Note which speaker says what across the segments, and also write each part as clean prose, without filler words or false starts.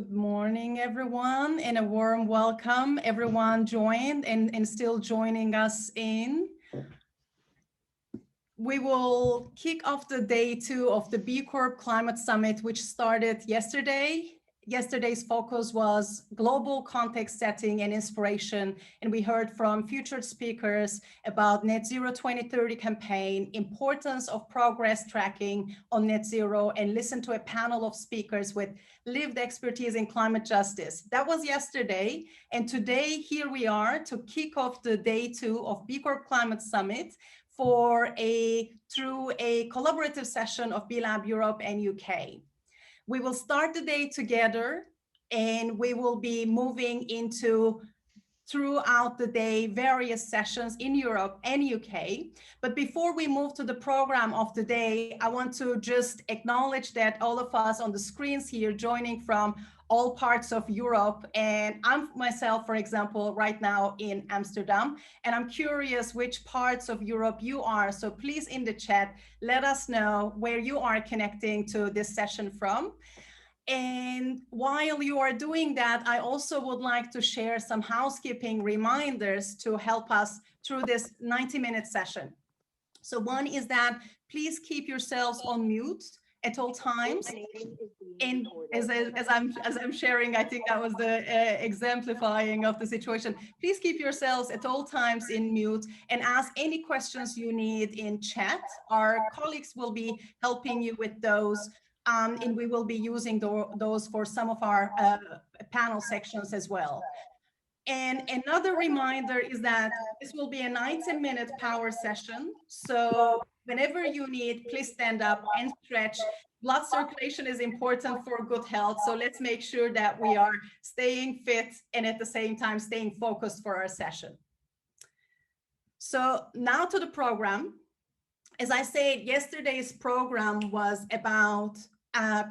Speaker 1: Good morning, everyone, and a warm welcome. Everyone joined and still joining us in. We will kick off the day 2 of the B Corp Climate Summit, which started yesterday. Yesterday's focus was global context setting and inspiration, and we heard from featured speakers about Net Zero 2030 campaign, importance of progress tracking on net zero, and listened to a panel of speakers with lived expertise in climate justice. That was yesterday, and today here we are to kick off the day 2 of B Corp Climate Summit through a collaborative session of B Lab Europe and UK. We will start the day together, and we will be moving into throughout the day various sessions in Europe and UK. But before we move to the program of the day, I want to just acknowledge that all of us on the screens here joining from all parts of Europe, and I'm myself, for example, right now in Amsterdam, and I'm curious which parts of Europe you are. So please in the chat, let us know where you are connecting to this session from. And while you are doing that, I also would like to share some housekeeping reminders to help us through this 90-minute session. So one is that please keep yourselves on mute at all times. And as I'm sharing, I think that was the exemplifying of the situation. Please keep yourselves at all times in mute and ask any questions you need in chat. Our colleagues will be helping you with those. And we will be using those for some of our panel sections as well. And another reminder is that this will be a 90-minute power session. So whenever you need, please stand up and stretch. Blood circulation is important for good health. So let's make sure that we are staying fit and at the same time staying focused for our session. So now to the program. As I said, yesterday's program was about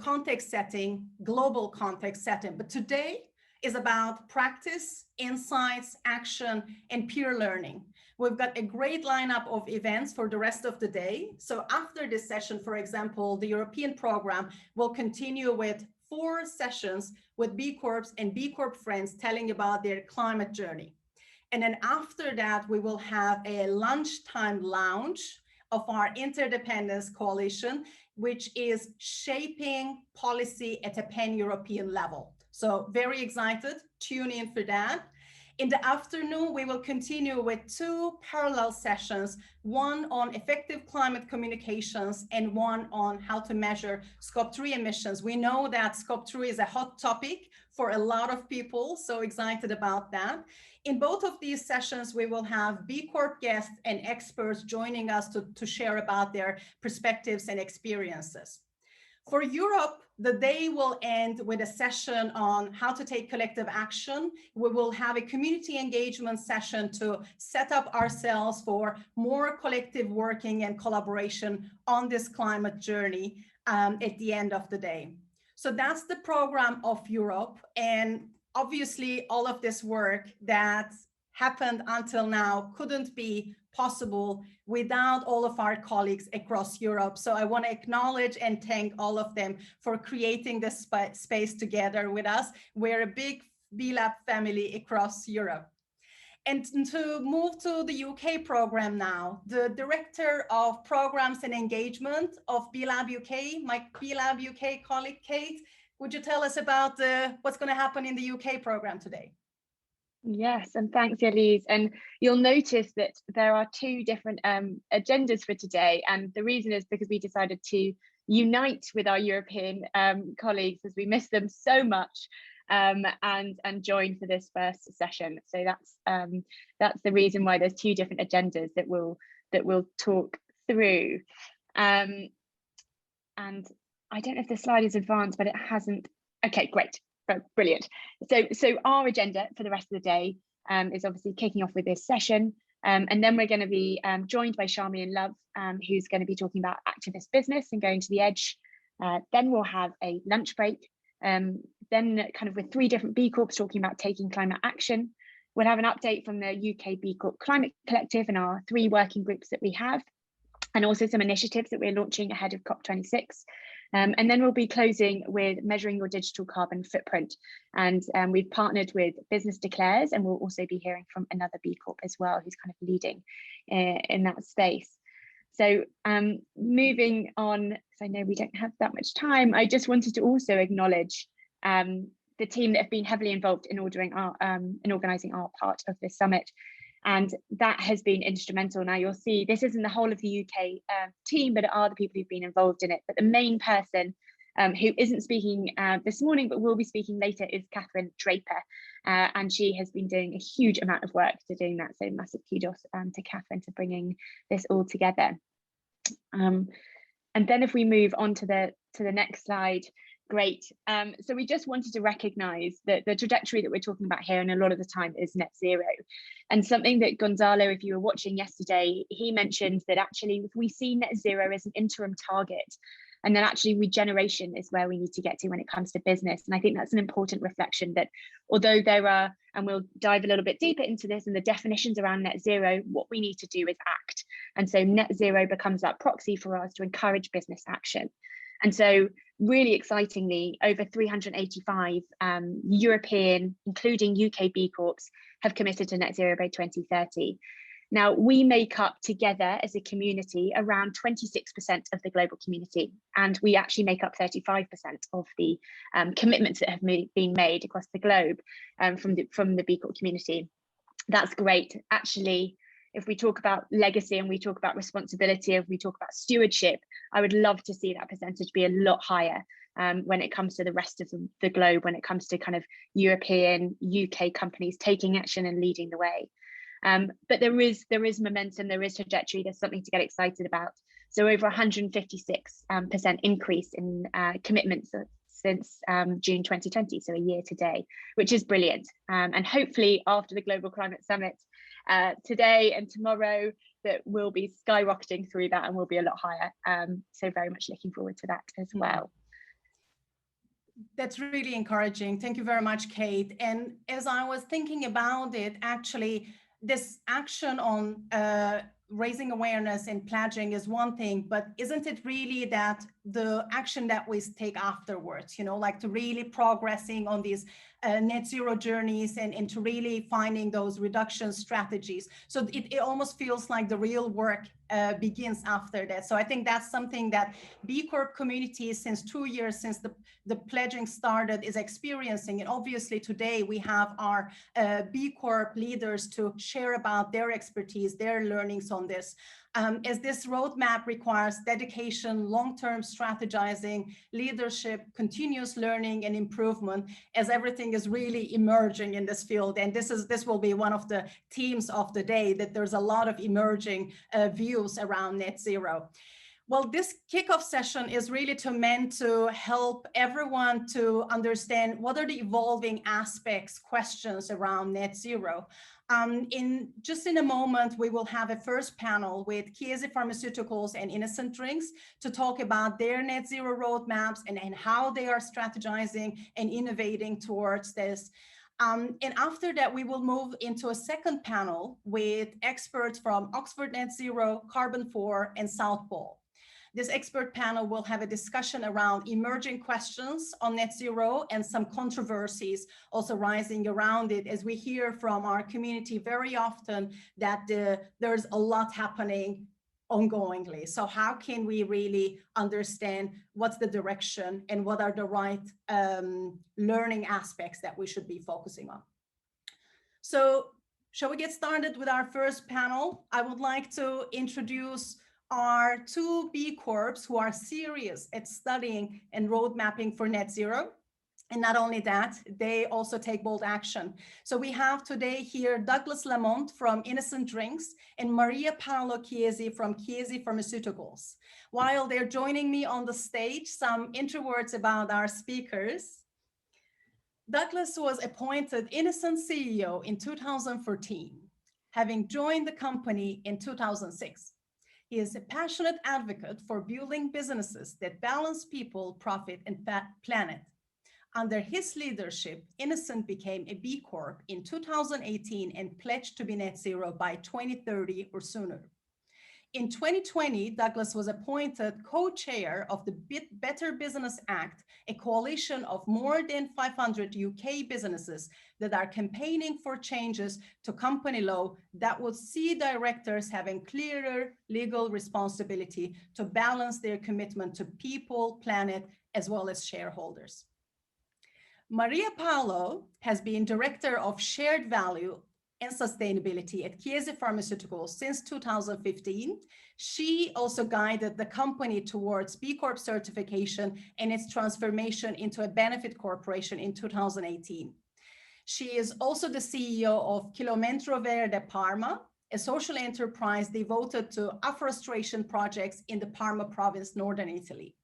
Speaker 1: context setting, global context setting, but today is about practice, insights, action, and peer learning. We've got a great lineup of events for the rest of the day. So after this session, for example, the European program will continue with 4 sessions with B Corps and B Corp friends telling about their climate journey. And then after that, we will have a lunchtime lounge of our Interdependence Coalition, which is shaping policy at a pan-European level. So very excited, tune in for that. In the afternoon, we will continue with 2 parallel sessions, one on effective climate communications and one on how to measure Scope 3 emissions. We know that Scope 3 is a hot topic for a lot of people, so excited about that. In both of these sessions, we will have B Corp guests and experts joining us to share about their perspectives and experiences. For Europe, the day will end with a session on how to take collective action. We will have a community engagement session to set up ourselves for more collective working and collaboration on this climate journey at the end of the day. So that's the program of Europe. And obviously, all of this work that happened until now couldn't be possible without all of our colleagues across Europe. So I want to acknowledge and thank all of them for creating this space together with us. We're a big B Lab family across Europe. And to move to the UK program now, the Director of Programs and Engagement of B Lab UK, my B Lab UK colleague, Kate, would you tell us about what's going to happen in the UK program today?
Speaker 2: Yes, and thanks, Elise. And you'll notice that there are 2 different agendas for today. And the reason is because we decided to unite with our European colleagues as we miss them so much and join for this first session. So that's the reason why there's 2 different agendas that we'll talk through. And I don't know if the slide is advanced, but it hasn't. Okay, great. Brilliant. So our agenda for the rest of the day is obviously kicking off with this session. And then we're going to be joined by Shami and Love, who's going to be talking about activist business and going to the edge. Then we'll have a lunch break. Then kind of with 3 different B Corps talking about taking climate action. We'll have an update from the UK B Corp Climate Collective and our 3 working groups that we have, and also some initiatives that we're launching ahead of COP26. And then we'll be closing with measuring your digital carbon footprint. And we've partnered with Business Declares, and we'll also be hearing from another B Corp as well, who's kind of leading in that space. So moving on, because I know we don't have that much time, I just wanted to also acknowledge the team that have been heavily involved in organising our part of this summit. And that has been instrumental. Now you'll see this isn't the whole of the UK team, but it are the people who've been involved in it. But the main person who isn't speaking this morning, but will be speaking later, is Catherine Draper. And she has been doing a huge amount of work to doing that. So massive kudos to Catherine for bringing this all together. And then if we move on to the next slide, great. So we just wanted to recognise that the trajectory that we're talking about here, and a lot of the time, is net zero. And something that Gonzalo, if you were watching yesterday, he mentioned that actually if we see net zero as an interim target, and then actually regeneration is where we need to get to when it comes to business. And I think that's an important reflection, that although there are, and we'll dive a little bit deeper into this and the definitions around net zero, what we need to do is act. And so net zero becomes that proxy for us to encourage business action. And so really excitingly, over 385 European, including UK B Corps, have committed to net zero by 2030. Now, we make up together as a community around 26% of the global community, and we actually make up 35% of the commitments that have been made across the globe from the B Corp community. That's great. Actually, if we talk about legacy and we talk about responsibility, if we talk about stewardship, I would love to see that percentage be a lot higher when it comes to the rest of the globe, when it comes to kind of European, UK companies taking action and leading the way. But there is momentum, there is trajectory, there's something to get excited about. So over 156% increase in commitments since June 2020, so a year today, which is brilliant. And hopefully after the Global Climate Summit today and tomorrow, that we'll be skyrocketing through that and we'll be a lot higher. So very much looking forward to that as well.
Speaker 1: That's really encouraging. Thank you very much, Kate. And as I was thinking about it, actually, this action on raising awareness and pledging is one thing, but isn't it really that the action that we take afterwards, you know, like to really progressing on these net zero journeys and to really finding those reduction strategies. So it almost feels like the real work begins after that. So I think that's something that B Corp communities since 2 years, since the pledging started, is experiencing. And obviously today we have our B Corp leaders to share about their expertise, their learnings on this. As this roadmap requires dedication, long-term strategizing, leadership, continuous learning and improvement, as everything is really emerging in this field. And this will be one of the themes of the day, that there's a lot of emerging views around net zero. Well, this kickoff session is really meant to help everyone to understand what are the evolving aspects, questions around net zero. In a moment, we will have a first panel with Chiesi Pharmaceuticals and Innocent Drinks to talk about their net zero roadmaps and how they are strategizing and innovating towards this. And after that, we will move into a second panel with experts from Oxford Net Zero, Carbon 4, and South Pole. This expert panel will have a discussion around emerging questions on net zero and some controversies also rising around it, as we hear from our community very often that there's a lot happening ongoingly. So how can we really understand what's the direction and what are the right learning aspects that we should be focusing on? So shall we get started with our first panel? I would like to introduce are 2 B Corps who are serious at studying and road mapping for net zero. And not only that, they also take bold action. So we have today here Douglas Lamont from Innocent Drinks and Maria Paolo Chiesi from Chiesi Pharmaceuticals. While they're joining me on the stage, some intro words about our speakers. Douglas was appointed Innocent CEO in 2014, having joined the company in 2006. He is a passionate advocate for building businesses that balance people, profit, and planet. Under his leadership, Innocent became a B Corp in 2018 and pledged to be net zero by 2030 or sooner. In 2020, Douglas was appointed co-chair of the Better Business Act, a coalition of more than 500 UK businesses that are campaigning for changes to company law that would see directors having clearer legal responsibility to balance their commitment to people, planet, as well as shareholders. Maria Paolo has been Director of Shared Value and Sustainability at Chiesi Pharmaceuticals since 2015. She also guided the company towards B Corp certification and its transformation into a benefit corporation in 2018. She is also the CEO of Chilometro Verde Parma, a social enterprise devoted to afforestation projects in the Parma province, northern Italy.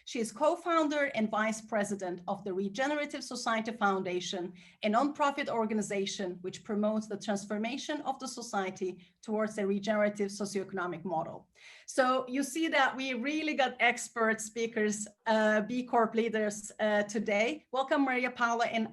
Speaker 1: She is co-founder and vice president of the Regenerative Society Foundation, a nonprofit organization which promotes the transformation of the society towards a regenerative socioeconomic model. So you see that we really got expert speakers, B Corp leaders today. Welcome, Maria Paula and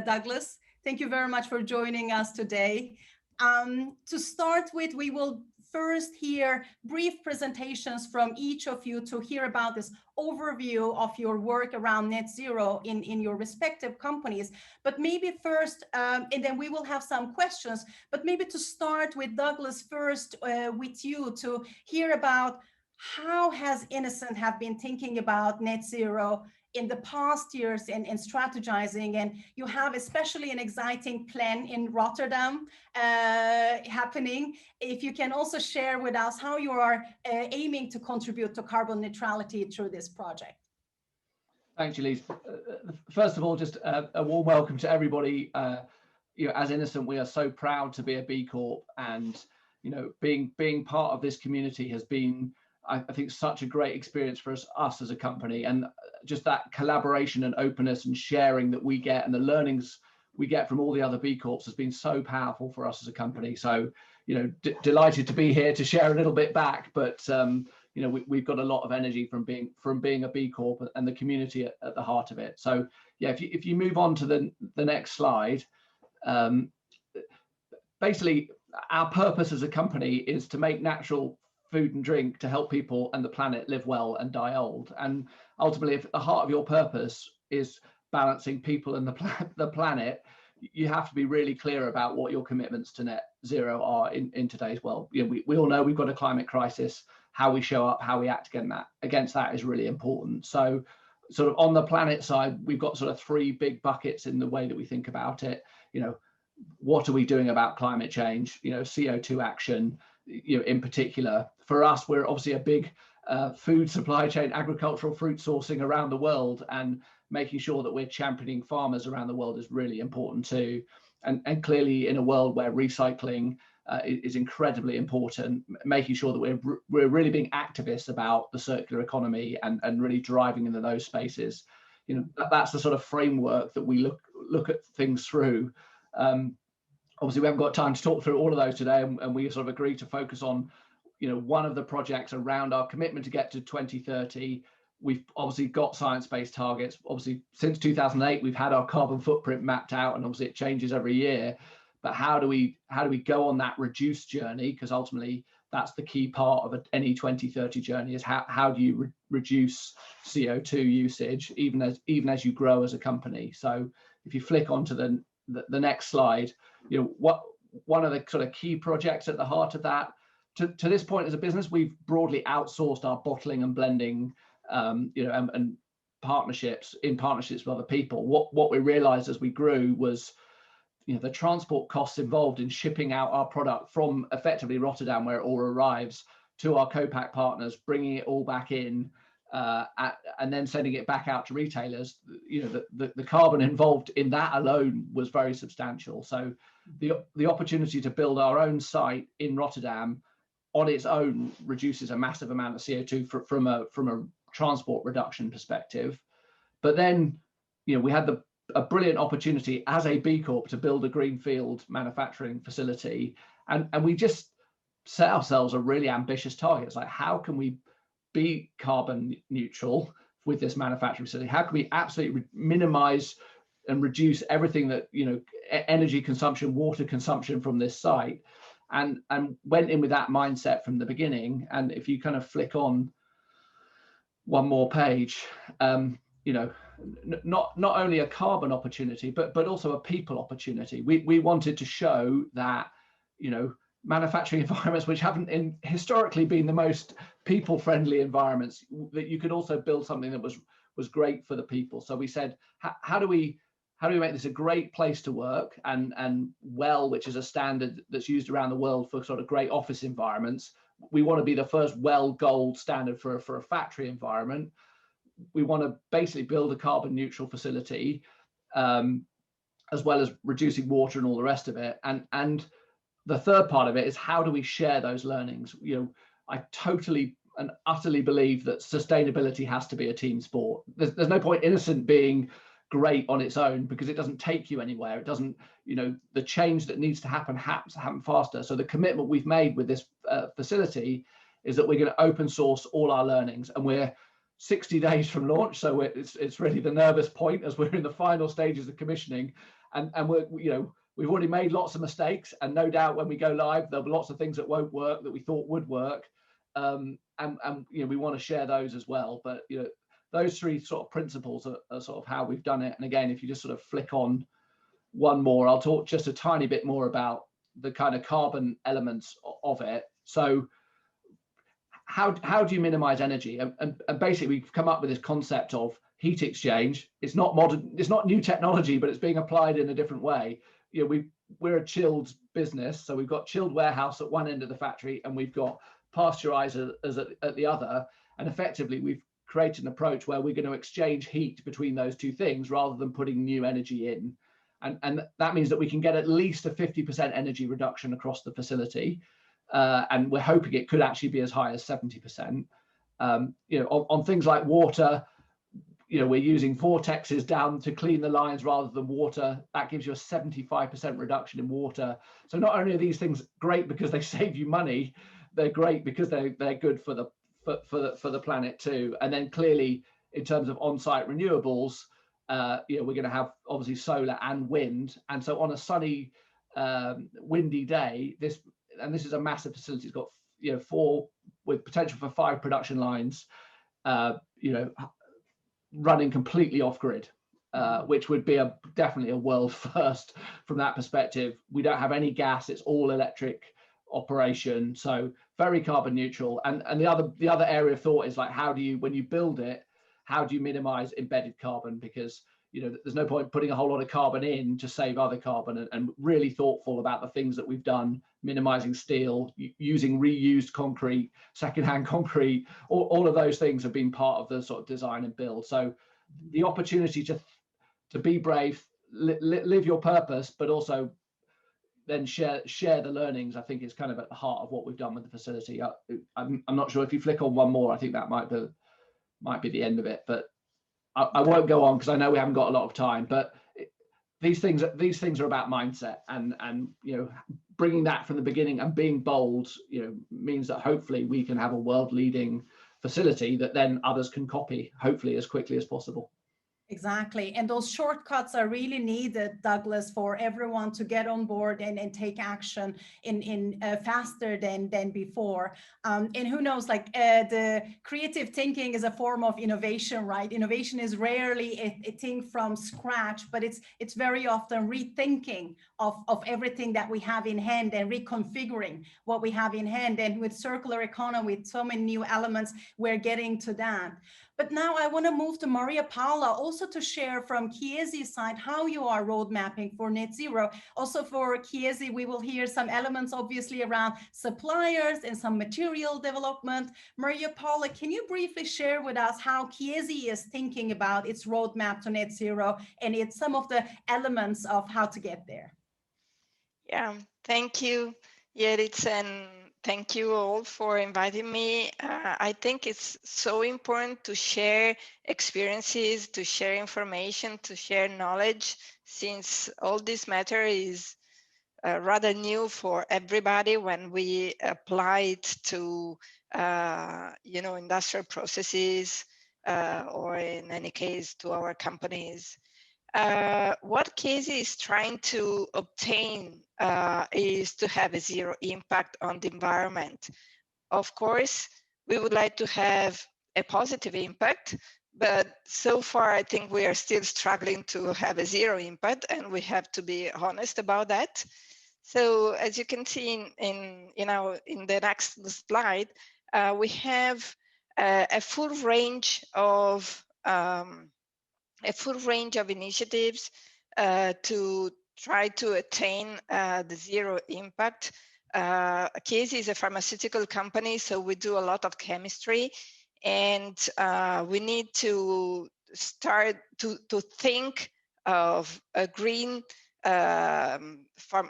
Speaker 1: Douglas. Thank you very much for joining us today. To start with, we will first hear brief presentations from each of you to hear about this overview of your work around net zero in your respective companies. But maybe first, and then we will have some questions, but maybe to start with Douglas first, with you to hear about how has Innocent have been thinking about net zero in the past years and strategizing, and you have especially an exciting plan in Rotterdam happening. If you can also share with us how you are aiming to contribute to carbon neutrality through this project.
Speaker 3: Thanks, Elise. First of all, just a warm welcome to everybody. As Innocent, we are so proud to be a B Corp, and being part of this community has been, I think, such a great experience for us as a company, and just that collaboration and openness and sharing that we get and the learnings we get from all the other B Corps has been so powerful for us as a company. So, delighted to be here to share a little bit back, but we've got a lot of energy from being a B Corp and the community at the heart of it. So yeah, if you move on to the next slide, basically our purpose as a company is to make natural food and drink to help people and the planet live well and die old. And ultimately, if the heart of your purpose is balancing people and the planet, you have to be really clear about what your commitments to net zero are in today's world. We all know we've got a climate crisis. How we show up, how we act against that is really important. So sort of on the planet side, we've got sort of three big buckets in the way that we think about it. What are we doing about climate change? CO2 action, in particular. For us, we're obviously a big food supply chain, agricultural fruit sourcing around the world, and making sure that we're championing farmers around the world is really important too. And clearly, in a world where recycling is incredibly important, making sure that we're really being activists about the circular economy and really driving into those spaces. That's the sort of framework that we look at things through. Obviously, we haven't got time to talk through all of those today, and we sort of agreed to focus on, one of the projects around our commitment to get to 2030. We've obviously got science-based targets. Obviously, since 2008, we've had our carbon footprint mapped out, and obviously it changes every year. But how do we go on that reduced journey? Because ultimately, that's the key part of any 2030 journey, is how do you reduce CO2 usage even as you grow as a company. So if you flick onto the next slide, one of the sort of key projects at the heart of that, to this point as a business, we've broadly outsourced our bottling and blending, and partnerships with other people. What we realized as we grew was, the transport costs involved in shipping out our product from effectively Rotterdam, where it all arrives, to our co-pack partners, bringing it all back in, and then sending it back out to retailers. The carbon involved in that alone was very substantial. So the opportunity to build our own site in Rotterdam on its own reduces a massive amount of CO2 from a transport reduction perspective. But then, we had a brilliant opportunity as a B Corp to build a greenfield manufacturing facility, and we just set ourselves a really ambitious target. It's like, how can we be carbon neutral with this manufacturing facility? How can we absolutely minimize and reduce everything that, energy consumption, water consumption from this site? and went in with that mindset from the beginning. And if you kind of flick on one more page, you know, not only a carbon opportunity, but also a people opportunity. We wanted to show that, you know, manufacturing environments which haven't historically been the most people-friendly environments, that you could also build something that was great for the people. So we said, how do we make this a great place to work, and WELL, which is a standard that's used around the world for sort of great office environments. We want to be the first WELL gold standard for a factory environment. We want to basically build a carbon neutral facility, as well as reducing water and all the rest of it. And the third part of it is, how do we share those learnings? You know, I totally and utterly believe that sustainability has to be a team sport. There's no point Innocent being great on its own, because it doesn't take you anywhere. It doesn't, you know, the change that needs to happen has to happen faster. So the commitment we've made with this facility is that we're going to open source all our learnings, and we're 60 days from launch. So it's really the nervous point as we're in the final stages of commissioning, and we're, you know, we've already made lots of mistakes, and no doubt when we go live, there'll be lots of things that won't work that we thought would work. And you know, we want to share those as well. But you know, those three sort of principles are sort of how we've done it. And again, if you just sort of flick on one more, I'll talk just a tiny bit more about the kind of carbon elements of it. So how do you minimize energy? And basically, we've come up with this concept of heat exchange. It's not modern, it's not new technology, but it's being applied in a different way. You know, we're a chilled business, so we've got chilled warehouse at one end of the factory, and we've got pasteurizer at the other. And effectively, we've created an approach where we're going to exchange heat between those two things rather than putting new energy in. And that means that we can get at least a 50% energy reduction across the facility. And we're hoping it could actually be as high as 70%. You know, on things like water, you know, we're using vortexes down to clean the lines rather than water. That gives you a 75% reduction in water. So not only are these things great because they save you money, they're great because they're good for the planet too. And then clearly, in terms of on-site renewables, you know, we're going to have obviously solar and wind. And so on a sunny, windy day, this is a massive facility. It's got, you know, 4 with potential for 5 production lines, you know, running completely off grid, which would be definitely a world first from that perspective. We don't have any gas; it's all electric operation, so very carbon neutral. And the other area of thought is like, how do you, when you build it, how do you minimize embedded carbon? Because, you know, there's no point putting a whole lot of carbon in to save other carbon, and really thoughtful about the things that we've done, minimizing steel, using reused concrete, secondhand concrete, all of those things have been part of the sort of design and build. So the opportunity to be brave, live your purpose, but also then share the learnings, I think is kind of at the heart of what we've done with the facility. I'm not sure if you flick on one more, I think that might be the end of it, but I won't go on because I know we haven't got a lot of time. But these things are about mindset, and you know, bringing that from the beginning and being bold, you know, means that hopefully we can have a world leading facility that then others can copy, hopefully as quickly as possible.
Speaker 1: Exactly. And those shortcuts are really needed, Douglas, for everyone to get on board and take action in faster than before. And who knows, like the creative thinking is a form of innovation, right? Innovation is rarely a thing from scratch, but it's very often rethinking of everything that we have in hand and reconfiguring what we have in hand. And with circular economy, with so many new elements, we're getting to that. But now I want to move to Maria Paula, also to share from Chiesi's side how you are road mapping for net zero. Also for Chiesi, we will hear some elements obviously around suppliers and some material development. Maria Paula, can you briefly share with us how Chiesi is thinking about its roadmap to net zero and it's some of the elements of how to get there?
Speaker 4: Yeah, thank you, Yeritz, and thank you all for inviting me. I think it's so important to share experiences, to share information, to share knowledge, since all this matter is rather new for everybody when we apply it to, you know, industrial processes, or in any case to our companies. what Chiesi is trying to obtain is to have a zero impact on the environment. Of course, we would like to have a positive impact, but so far I think we are still struggling to have a zero impact, and we have to be honest about that. So as you can see in the next slide, we have a full range of initiatives to try to attain the zero impact. Chiesi is a pharmaceutical company, so we do a lot of chemistry, and we need to start to think of a green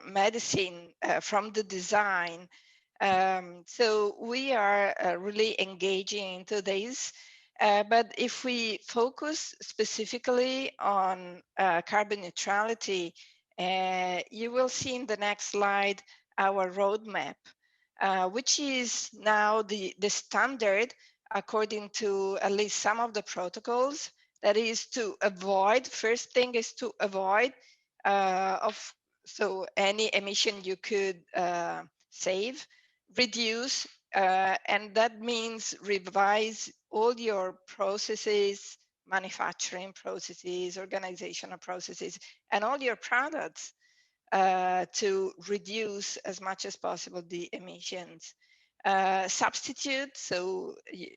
Speaker 4: medicine from the design. So we are really engaging into this. But if we focus specifically on carbon neutrality, you will see in the next slide our roadmap, which is now the standard according to at least some of the protocols. That is to avoid, first thing is to avoid so any emission you could save, reduce, and that means revise all your processes, manufacturing processes, organizational processes, and all your products to reduce as much as possible the emissions. Substitute, so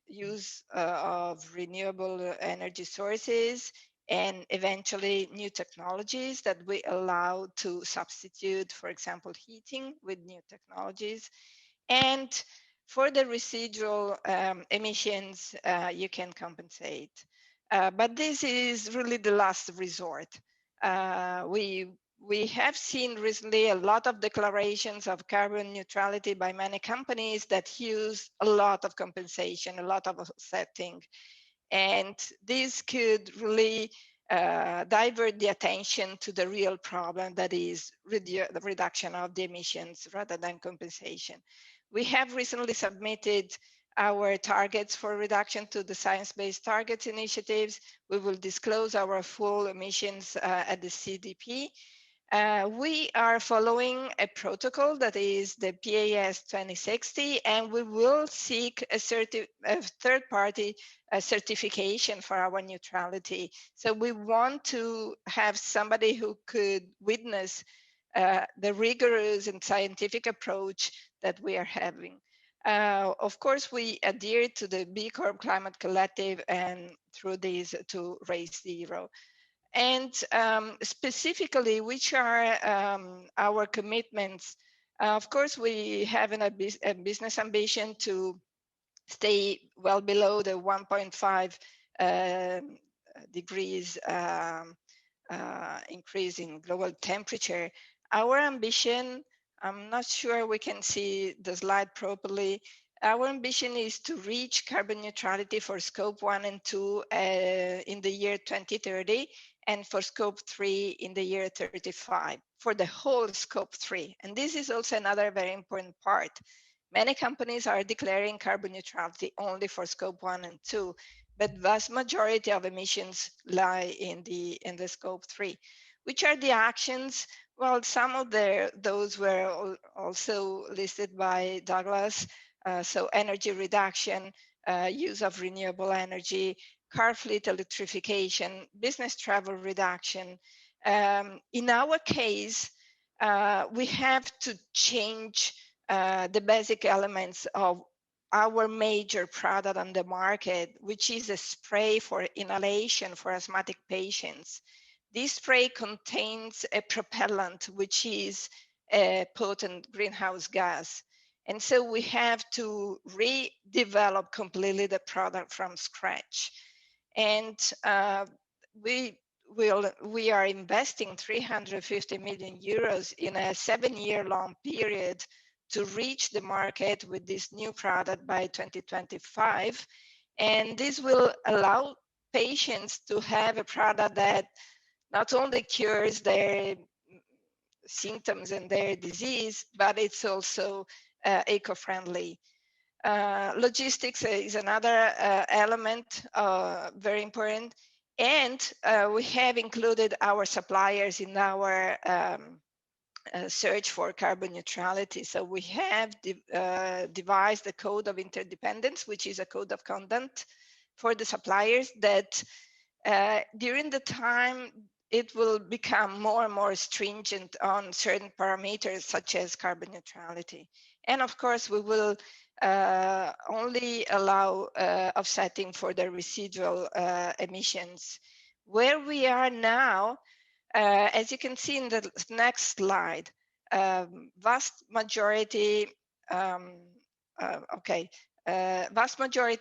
Speaker 4: use of renewable energy sources, and eventually new technologies that we allow to substitute, for example, heating with new technologies. And for the residual emissions, you can compensate. But this is really the last resort. We have seen recently a lot of declarations of carbon neutrality by many companies that use a lot of compensation, a lot of offsetting. And this could really divert the attention to the real problem, that is the reduction of the emissions rather than compensation. We have recently submitted our targets for reduction to the Science-Based Targets initiatives. We will disclose our full emissions at the CDP. We are following a protocol that is the PAS 2060, and we will seek a third-party certification for our neutrality. So we want to have somebody who could witness the rigorous and scientific approach that we are having. Of course, we adhere to the B Corp Climate Collective and through these to raise zero. And specifically, which are our commitments? Of course, we have a business ambition to stay well below the 1.5 degrees increase in global temperature. Our ambition, I'm not sure we can see the slide properly. Our ambition is to reach carbon neutrality for scope 1 and 2 in the year 2030, and for scope 3 in the year 35, for the whole scope 3. And this is also another very important part. Many companies are declaring carbon neutrality only for scope 1 and 2, but vast majority of emissions lie in the scope 3. Which are the actions? Well, some of those were also listed by Douglas. So energy reduction, use of renewable energy, car fleet electrification, business travel reduction. In our case, we have to change the basic elements of our major product on the market, which is a spray for inhalation for asthmatic patients. This spray contains a propellant, which is a potent greenhouse gas. And so we have to redevelop completely the product from scratch. And we are investing 350 million euros in a 7-year-long period to reach the market with this new product by 2025. And this will allow patients to have a product that not only cures their symptoms and their disease, but it's also eco-friendly. Logistics is another element, very important. And we have included our suppliers in our search for carbon neutrality. So we have devised a code of interdependence, which is a code of conduct for the suppliers that during the time it will become more and more stringent on certain parameters such as carbon neutrality. And of course, we will only allow offsetting for the residual emissions. Where we are now, as you can see in the next slide, vast majority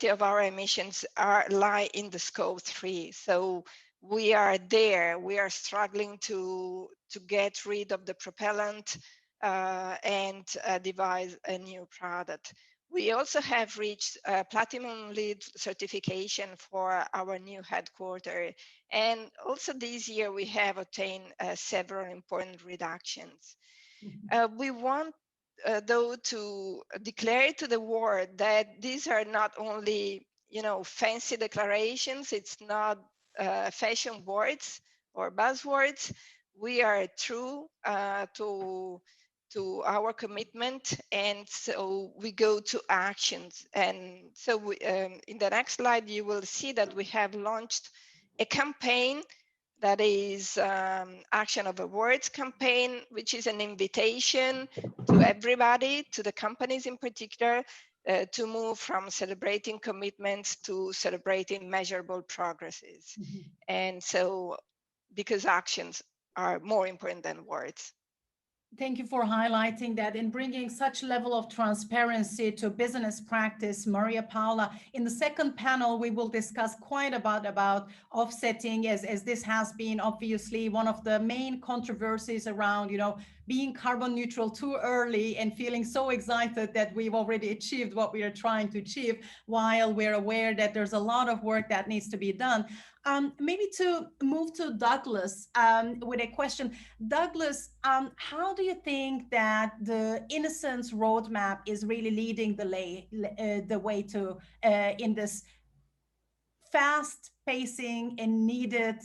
Speaker 4: of our emissions lie in the scope 3. So we are there. We are struggling to get rid of the propellant and devise a new product. We also have reached Platinum LEED certification for our new headquarters. And also this year, we have obtained several important reductions. We want, though, to declare to the world that these are not only, fancy declarations. It's not fashion words or buzzwords. We are true to our commitment, and so we go to actions. And so in the next slide, you will see that we have launched a campaign that is Action Over Words campaign, which is an invitation to everybody, to the companies in particular, to move from celebrating commitments to celebrating measurable progresses. Mm-hmm. And so, because actions are more important than words.
Speaker 1: Thank you for highlighting that and bringing such level of transparency to business practice, Maria Paula. In the second panel, we will discuss quite about offsetting, as this has been obviously one of the main controversies around, being carbon neutral too early and feeling so excited that we've already achieved what we are trying to achieve, while we're aware that there's a lot of work that needs to be done. Maybe to move to Douglas with a question. Douglas, how do you think that the Innocence roadmap is really leading the way to in this fast pacing and needed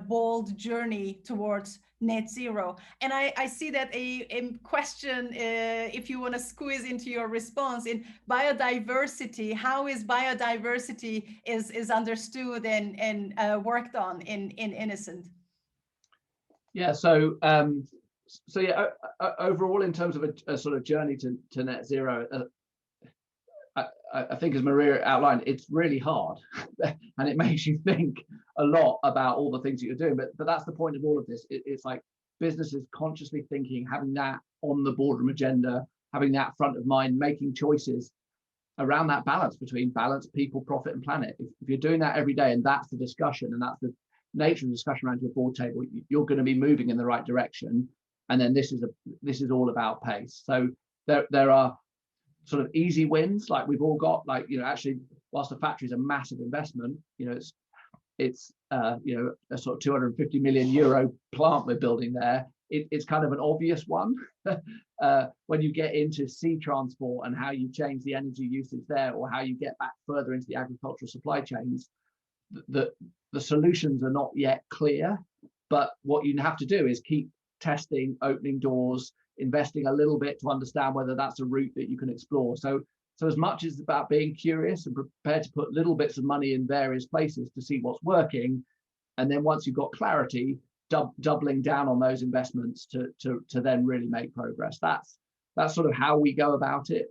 Speaker 1: bold journey towards net zero? And I see that a question, if you want to squeeze into your response, in biodiversity, how is biodiversity is understood and worked on in Innocent?
Speaker 3: Yeah, so yeah, overall, in terms of a sort of journey to net zero, I think, as Maria outlined, it's really hard and it makes you think a lot about all the things that you're doing. But that's the point of all of this. It's like businesses consciously thinking, having that on the boardroom agenda, having that front of mind, making choices around that balance between balance, people, profit, and planet. If you're doing that every day, and that's the discussion, and that's the nature of the discussion around your board table, you're going to be moving in the right direction. And then this is all about pace. So there are sort of easy wins, like we've all got, like, actually, whilst the factory is a massive investment, it's a sort of 250 million euro plant we're building there. It's kind of an obvious one. When you get into sea transport and how you change the energy usage there, or how you get back further into the agricultural supply chains, the solutions are not yet clear. But what you have to do is keep testing, opening doors, investing a little bit to understand whether that's a route that you can explore. So as much as it's about being curious and prepared to put little bits of money in various places to see what's working, and then once you've got clarity, doubling down on those investments to then really make progress. That's sort of how we go about it,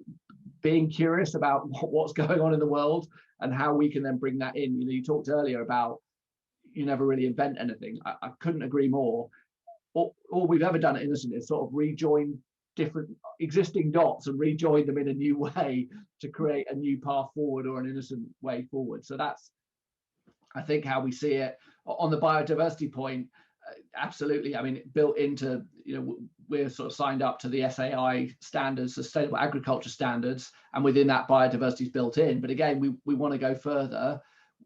Speaker 3: being curious about what's going on in the world and how we can then bring that in. You talked earlier about you never really invent anything. I couldn't agree more. All we've ever done at Innocent is sort of rejoin different existing dots and rejoin them in a new way to create a new path forward, or an Innocent way forward. So that's, I think, how we see it. On the biodiversity point, absolutely. I mean, built into, we're sort of signed up to the SAI standards, Sustainable Agriculture Standards, and within that, biodiversity is built in. But again, we want to go further.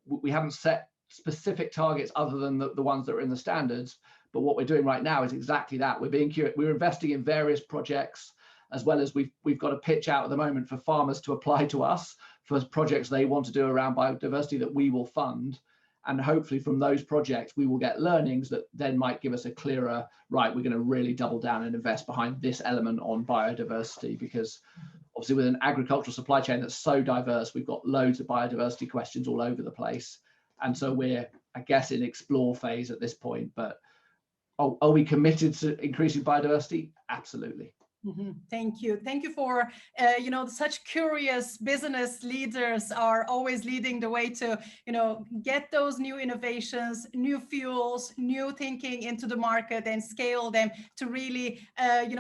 Speaker 3: We haven't set specific targets other than the ones that are in the standards. But what we're doing right now is exactly that. We're being curious. We're investing in various projects, as well as we've got a pitch out at the moment for farmers to apply to us for projects they want to do around biodiversity that we will fund. And hopefully from those projects, we will get learnings that then might give us a clearer, right, we're going to really double down and invest behind this element on biodiversity, because obviously with an agricultural supply chain that's so diverse, we've got loads of biodiversity questions all over the place. And so we're, I guess, in explore phase at this point, but are we committed to increasing biodiversity? Absolutely.
Speaker 1: Thank you. Thank you for, such curious business leaders are always leading the way to, get those new innovations, new fuels, new thinking into the market and scale them to really,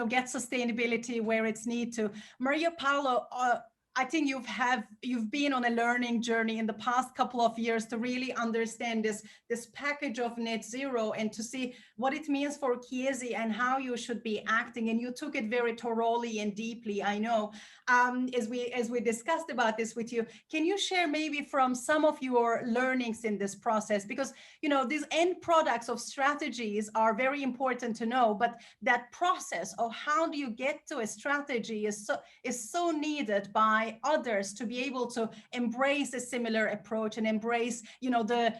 Speaker 1: get sustainability where it's need to. Maria Paula, I think you've been on a learning journey in the past couple of years to really understand this package of net zero and to see what it means for Chiesi and how you should be acting. And you took it very thoroughly and deeply, I know. As we discussed about this with you, can you share maybe from some of your learnings in this process? Because these end products of strategies are very important to know, but that process of how do you get to a strategy is so needed by others to be able to embrace a similar approach and embrace,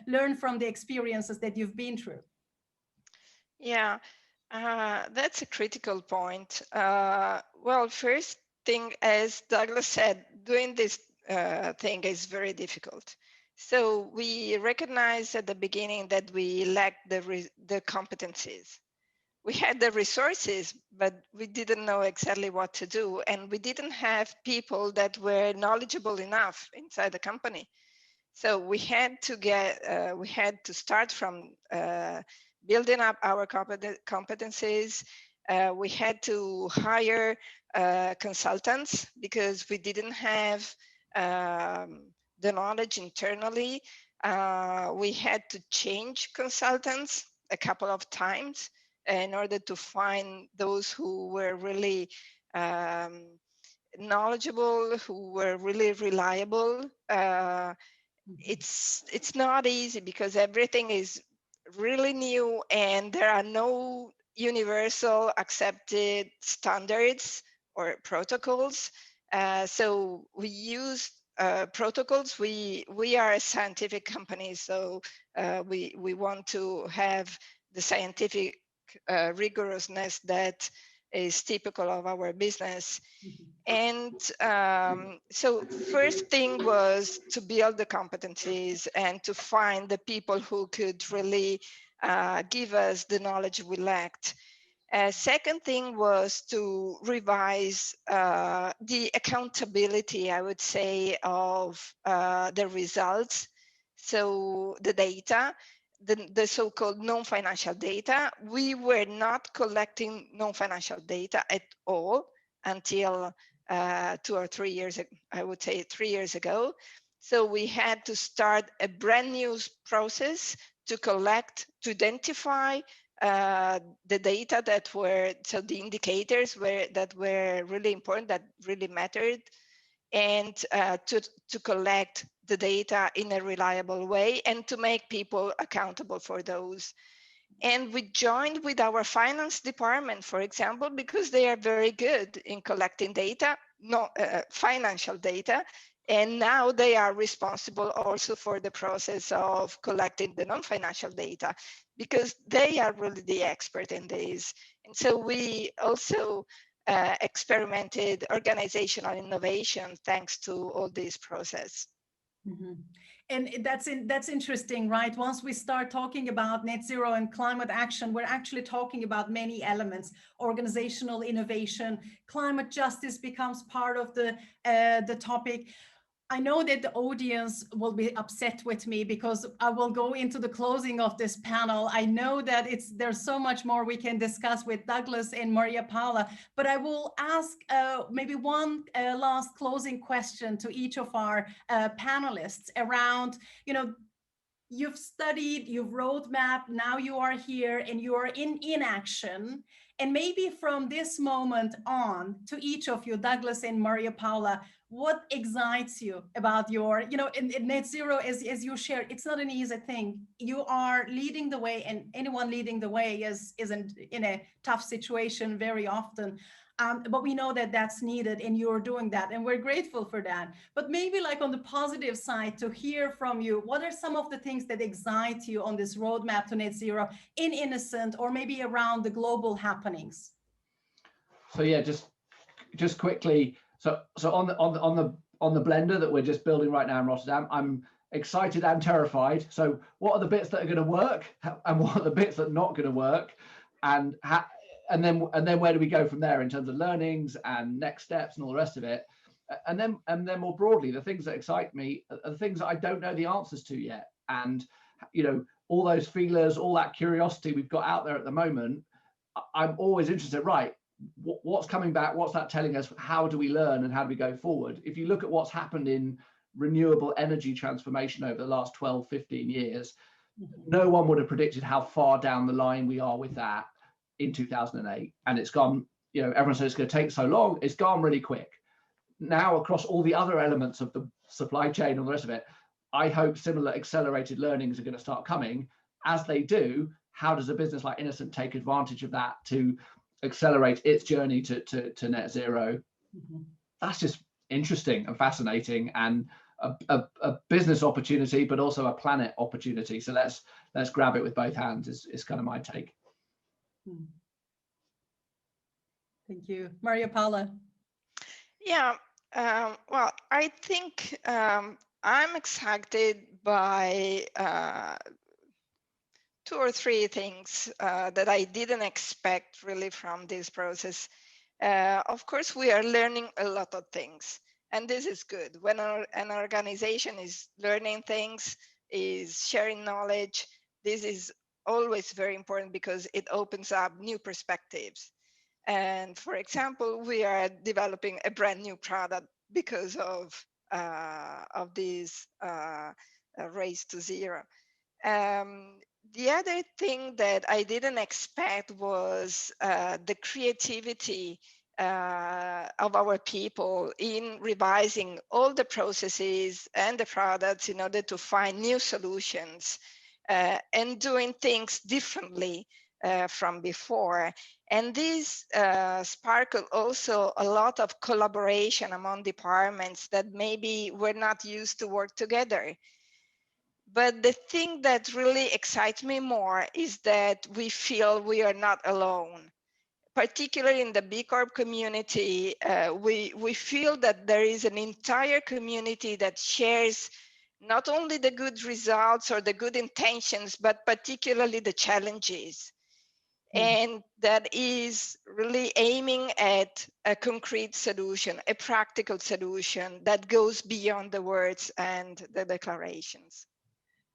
Speaker 1: learn from the experiences that you've been through.
Speaker 4: Yeah, that's a critical point. Well, first thing, as Douglas said, doing this thing is very difficult. So we recognized at the beginning that we lacked the competencies. We had the resources, but we didn't know exactly what to do. And we didn't have people that were knowledgeable enough inside the company. So we had to start from building up our competencies. We had to hire consultants because we didn't have the knowledge internally. We had to change consultants a couple of times in order to find those who were really knowledgeable, who were really reliable. It's not easy because everything is really new and there are no universal accepted standards or protocols. So we use protocols. We are a scientific company, so we want to have the scientific rigorousness that is typical of our business. And so first thing was to build the competencies and to find the people who could really give us the knowledge we lacked. Second thing was to revise the accountability, I would say, of the results. So the data, the so-called non-financial data, we were not collecting non-financial data at all until 2 or 3 years, I would say 3 years ago. So we had to start a brand new process to collect, to identify the data that were, so the indicators that were really important, that really mattered, and to collect the data in a reliable way and to make people accountable for those. And we joined with our finance department, for example, because they are very good in collecting data, financial data. And now they are responsible also for the process of collecting the non-financial data, because they are really the expert in this. And so we also experimented organizational innovation thanks to all this process.
Speaker 1: Mm-hmm. And that's interesting, right? Once we start talking about net zero and climate action, we're actually talking about many elements. Organizational innovation, climate justice becomes part of the topic. I know that the audience will be upset with me because I will go into the closing of this panel. I know that there's so much more we can discuss with Douglas and Maria Paula, but I will ask maybe one last closing question to each of our panelists around, you've studied, you've roadmapped, now you are here and you are in action. And maybe from this moment on, to each of you, Douglas and Maria Paula, what excites you about your, in net zero, as you shared, it's not an easy thing. You are leading the way, and anyone leading the way isn't in a tough situation very often. But we know that that's needed, and you're doing that, and we're grateful for that. But maybe like on the positive side, to hear from you, what are some of the things that excite you on this roadmap to net zero in Innocent, or maybe around the global happenings?
Speaker 3: So yeah, just quickly. So on the blender that we're just building right now in Rotterdam, I'm excited and terrified. So what are the bits that are going to work, and what are the bits that are not going to work, and then where do we go from there in terms of learnings and next steps and all the rest of it? And then more broadly, the things that excite me are the things that I don't know the answers to yet. And all those feelers, all that curiosity we've got out there at the moment, I'm always interested, right? What's coming back? What's that telling us? How do we learn, and how do we go forward? If you look at what's happened in renewable energy transformation over the last 12, 15 years, no one would have predicted how far down the line we are with that in 2008. And it's gone, everyone says it's going to take so long. It's gone really quick. Now, across all the other elements of the supply chain and the rest of it, I hope similar accelerated learnings are going to start coming. As they do, how does a business like Innocent take advantage of that to accelerate its journey to net zero? That's just interesting and fascinating, and a business opportunity, but also a planet opportunity. So let's grab it with both hands is kind of my take.
Speaker 1: Thank you. Maria Paula.
Speaker 4: Yeah, well, I think I'm excited by 2 or 3 things that I didn't expect really from this process. Of course, we are learning a lot of things, and this is good. When an organization is learning things, is sharing knowledge, this is always very important because it opens up new perspectives. And for example, we are developing a brand new product because of this race to zero. The other thing that I didn't expect was the creativity of our people in revising all the processes and the products in order to find new solutions and doing things differently from before. And this sparkled also a lot of collaboration among departments that maybe were not used to work together. But the thing that really excites me more is that we feel we are not alone. Particularly in the B Corp community, we feel that there is an entire community that shares not only the good results or the good intentions, but particularly the challenges. And that is really aiming at a concrete solution, a practical solution that goes beyond the words and the declarations.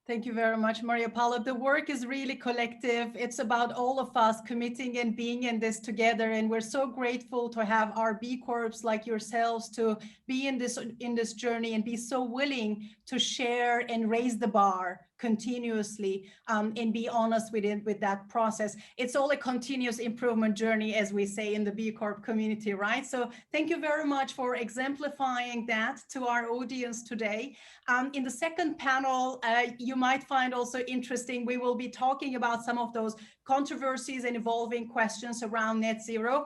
Speaker 1: Thank you very much, Maria Paula. The work is really collective. It's about all of us committing and being in this together. And we're so grateful to have our B Corps like yourselves to be in this journey and be so willing to share and raise the bar continuously and be honest with that process. It's all a continuous improvement journey, as we say in the B Corp community, right? So thank you very much for exemplifying that to our audience today. In the second panel, you might find also interesting, we will be talking about some of those controversies and evolving questions around net zero.